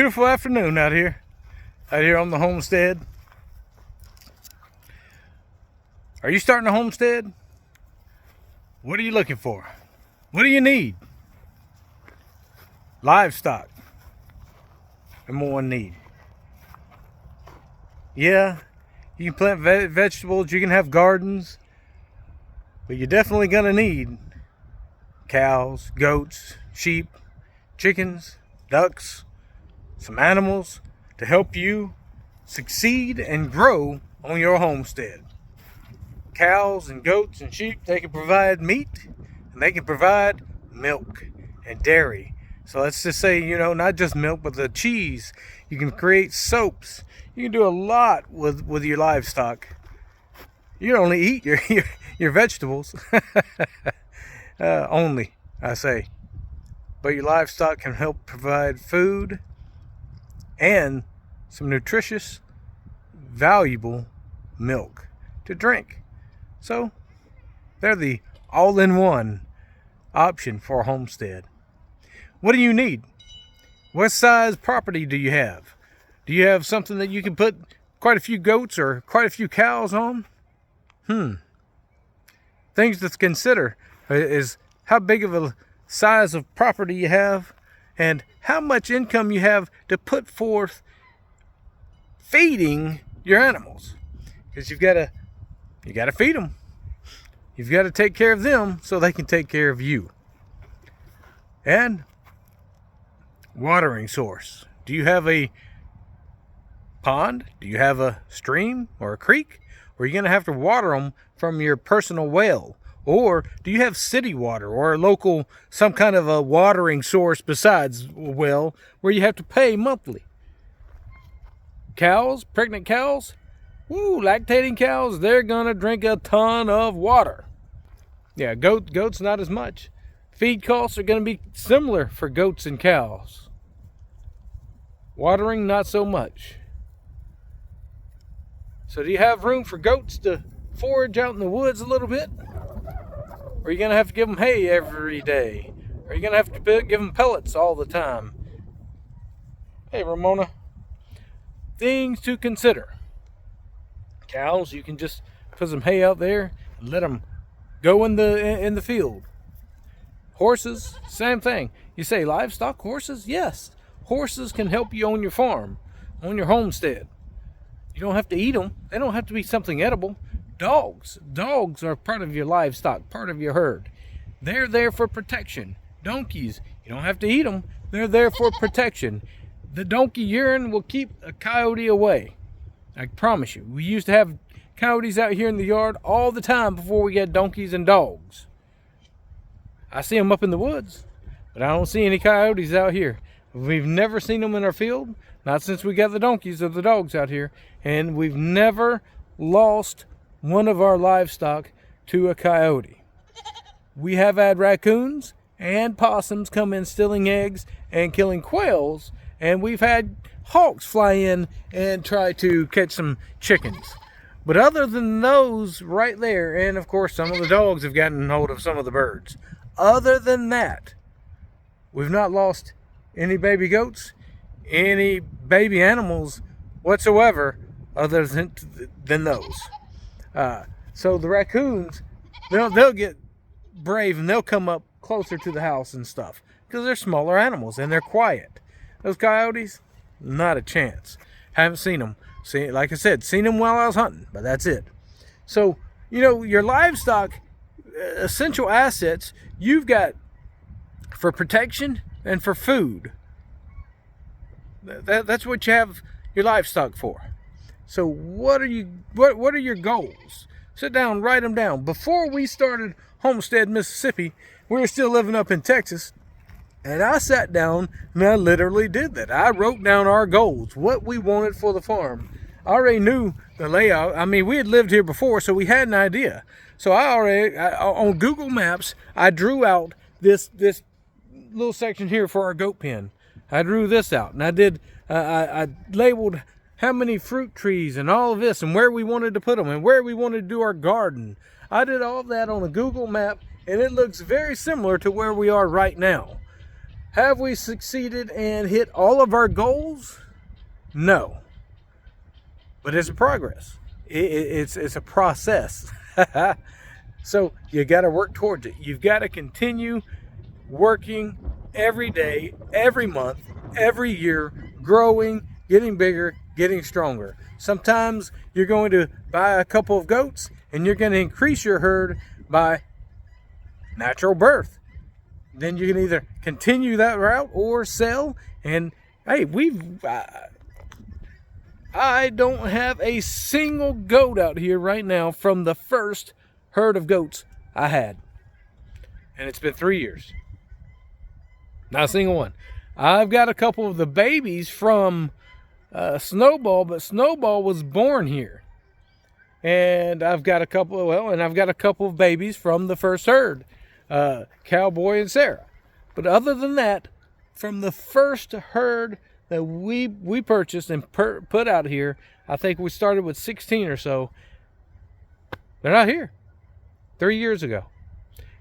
beautiful afternoon out here on the homestead. Are you starting a homestead? What are you looking for? What do you need? Livestock. Number one need. Yeah, you can plant vegetables, you can have gardens, but you're definitely gonna need cows, goats, sheep, chickens, ducks, some animals to help you succeed and grow on your homestead. Cows and goats and sheep, they can provide meat and they can provide milk and dairy. So let's just say, not just milk, but the cheese. You can create soaps. You can do a lot with your livestock. You can only eat your vegetables. Only, I say. But your livestock can help provide food and some nutritious, valuable milk to drink. So, they're the all-in-one option for a homestead. What do you need? What size property do you have? Do you have something that you can put quite a few goats or quite a few cows on? Things to consider is how big of a size of property you have and how much income you have to put forth feeding your animals. Because you got to feed them. You've got to take care of them so they can take care of you. And watering source. Do you have a pond? Do you have a stream or a creek? Or are you going to have to water them from your personal well? Or do you have city water or a local, some kind of a watering source besides a well where you have to pay monthly? Cows, pregnant cows, lactating cows, they're going to drink a ton of water. Yeah, goats not as much. Feed costs are going to be similar for goats and cows. Watering, not so much. So do you have room for goats to forage out in the woods a little bit? Or are you going to have to give them hay every day? Or are you going to have to give them pellets all the time? Hey, Ramona. Things to consider. Cows, you can just put some hay out there and let them go in the field. Horses, same thing. You say livestock, horses? Yes. Horses can help you on your farm, on your homestead. You don't have to eat them. They don't have to be something edible. Dogs are part of your livestock, part of your herd. They're there for protection. Donkeys, you don't have to eat them. They're there for protection. The donkey urine will keep a coyote away. I promise you. We used to have coyotes out here in the yard all the time before we got donkeys and dogs. I see them up in the woods, but I don't see any coyotes out here. We've never seen them in our field, not since we got the donkeys or the dogs out here, and we've never lost one of our livestock to a coyote. We have had raccoons and possums come in stealing eggs and killing quails, and we've had hawks fly in and try to catch some chickens. But other than those right there, and of course some of the dogs have gotten hold of some of the birds, other than that, we've not lost any baby goats, any baby animals whatsoever other than those. So the raccoons, they'll get brave and they'll come up closer to the house and stuff because they're smaller animals and they're quiet. Those coyotes, not a chance. Haven't seen them. Like I said, seen them while I was hunting, but that's it. So, your livestock, essential assets, you've got for protection and for food. That's what you have your livestock for. So what are your goals? Sit down, write them down. Before we started Homestead, Mississippi, we were still living up in Texas. And I sat down and I literally did that. I wrote down our goals, what we wanted for the farm. I already knew the layout. I mean, we had lived here before, so we had an idea. So on Google Maps, I drew out this little section here for our goat pen. I drew this out, and I labeled how many fruit trees and all of this and where we wanted to put them and where we wanted to do our garden. I did all of that on a Google map, and it looks very similar to where we are right now. Have we succeeded and hit all of our goals? No. But it's a progress. It's a process. So you got to work towards it. You've got to continue working every day, every month, every year, growing, getting bigger, getting stronger. Sometimes you're going to buy a couple of goats and you're going to increase your herd by natural birth. Then you can either continue that route or sell. And hey, I don't have a single goat out here right now from the first herd of goats I had. And it's been 3 years. Not a single one. I've got a couple of the babies from Snowball, but Snowball was born here. And I've got a couple of babies from the first herd, Cowboy and Sarah. But other than that, from the first herd that we purchased and put out here, I think we started with 16 or so. They're not here. 3 years ago.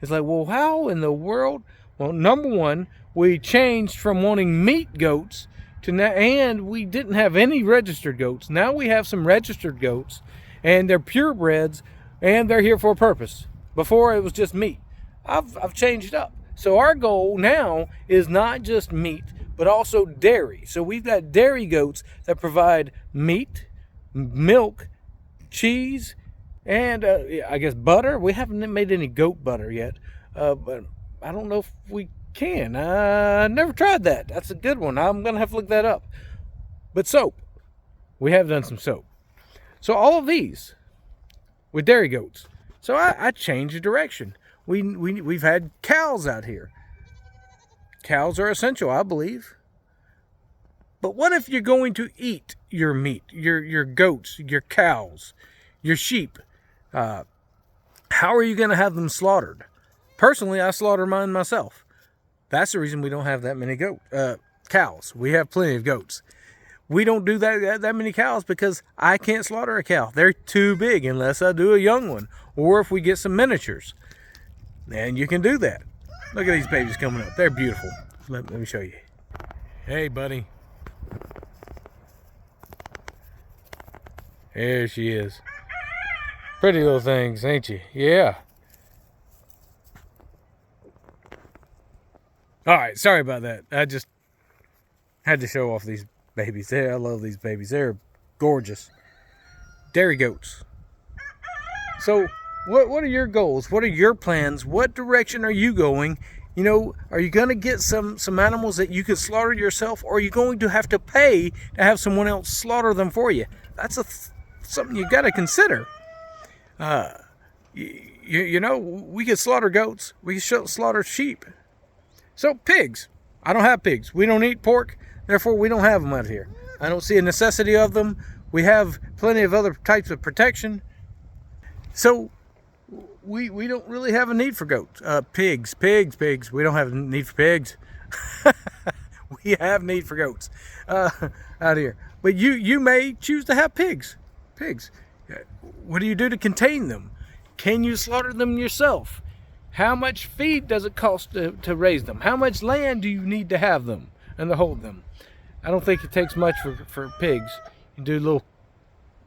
It's like, well, how in the world? Well, number one, we changed from wanting meat goats to now, and we didn't have any registered goats. Now we have some registered goats, and they're purebreds, and they're here for a purpose. Before it was just meat. I've changed up. So our goal now is not just meat, but also dairy. So we've got dairy goats that provide meat, milk, cheese, and I guess butter. We haven't made any goat butter yet, but I don't know if we can. I never tried that. That's a good one. I'm going to have to look that up. But soap. We have done some soap. So all of these with dairy goats. So I changed the direction. We've had cows out here. Cows are essential, I believe. But what if you're going to eat your meat, your goats, your cows, your sheep? How are you going to have them slaughtered? Personally, I slaughter mine myself. That's the reason we don't have that many cows. We have plenty of goats. We don't do that many cows because I can't slaughter a cow. They're too big unless I do a young one. Or if we get some miniatures. And you can do that. Look at these babies coming up. They're beautiful. Let me show you. Hey, buddy. There she is. Pretty little things, ain't you? Yeah. All right, sorry about that. I just had to show off these babies. I love these babies. They're gorgeous. Dairy goats. So, what are your goals? What are your plans? What direction are you going? You know, are you going to get some animals that you could slaughter yourself, or are you going to have to pay to have someone else slaughter them for you? That's something you got to consider. You know, we could slaughter goats. We could slaughter sheep. So pigs. I don't have pigs. We don't eat pork. Therefore, we don't have them out here. I don't see a necessity of them. We have plenty of other types of protection. So we don't really have a need for goats. Pigs. We don't have a need for pigs. We have need for goats out here. But you may choose to have pigs. What do you do to contain them? Can you slaughter them yourself? How much feed does it cost to raise them? How much land do you need to have them and to hold them? I don't think it takes much for pigs. You do a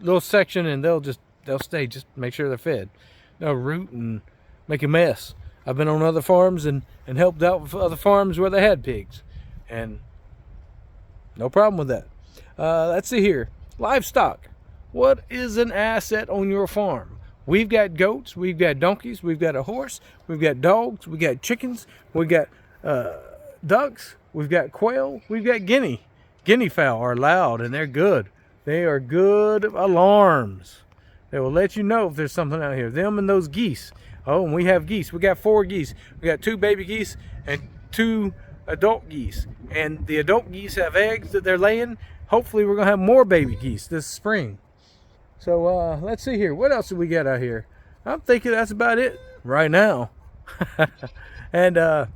little section and they'll stay. Just make sure they're fed. They'll root and make a mess. I've been on other farms and helped out with other farms where they had pigs, and no problem with that. Let's see here. Livestock. What is an asset on your farm? We've got goats, we've got donkeys, we've got a horse, we've got dogs, we've got chickens, we've got ducks, we've got quail, we've got guinea. Guinea fowl are loud and they're good. They are good alarms. They will let you know if there's something out here. Them and those geese. Oh, and we have geese. We got 4 geese. We got 2 baby geese and 2 adult geese. And the adult geese have eggs that they're laying. Hopefully we're going to have more baby geese this spring. So let's see here. What else do we got out here? I'm thinking that's about it right now. And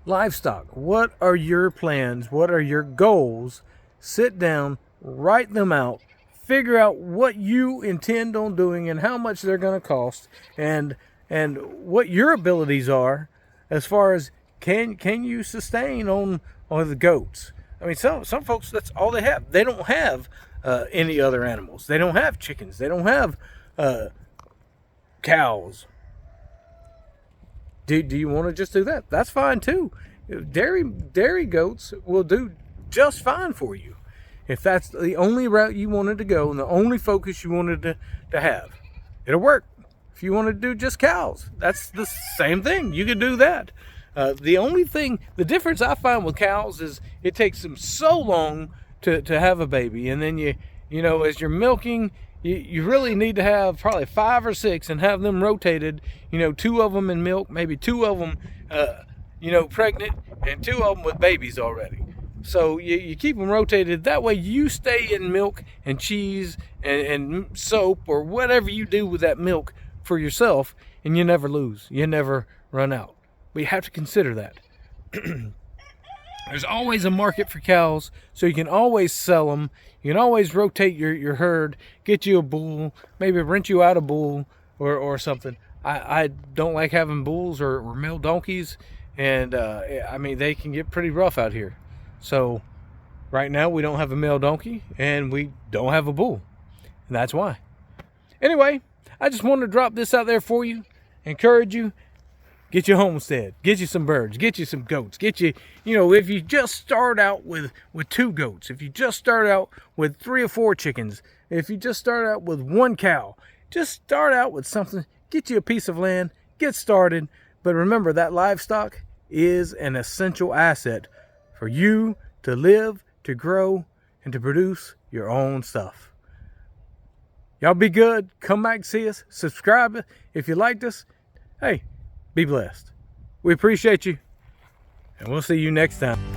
livestock. What are your plans? What are your goals? Sit down, write them out, figure out what you intend on doing and how much they're going to cost, and what your abilities are as far as can you sustain on the goats? I mean, some folks, that's all they have. They don't have any other animals. They don't have chickens. They don't have cows. Do you want to just do that? That's fine too. Dairy goats will do just fine for you if that's the only route you wanted to go and the only focus you wanted to have. It'll work. If you want to do just cows, that's the same thing. You can do that. The difference I find with cows is it takes them so long to have a baby, and then you know, as you're milking, you really need to have probably 5 or 6 and have them rotated. You know, 2 of them in milk, maybe 2 of them, you know, pregnant, and 2 of them with babies already. So you keep them rotated. That way you stay in milk and cheese and soap or whatever you do with that milk for yourself, and you never lose. You never run out. But you have to consider that. There's always a market for cows, so you can always sell them. You can always rotate your herd, get you a bull, maybe rent you out a bull or something. I don't like having bulls or male donkeys, and I mean, they can get pretty rough out here. So right now we don't have a male donkey and we don't have a bull, and that's why. Anyway, I just wanted to drop this out there for you, encourage you. Get your homestead, get you some birds, get you some goats, get you, you know, if you just start out with 2 goats, if you just start out with 3 or 4 chickens, if you just start out with 1 cow, just start out with something, get you a piece of land, get started. But remember, that livestock is an essential asset for you to live, to grow, and to produce your own stuff. Y'all be good. Come back and see us. Subscribe if you liked us. Hey, be blessed. We appreciate you, and we'll see you next time.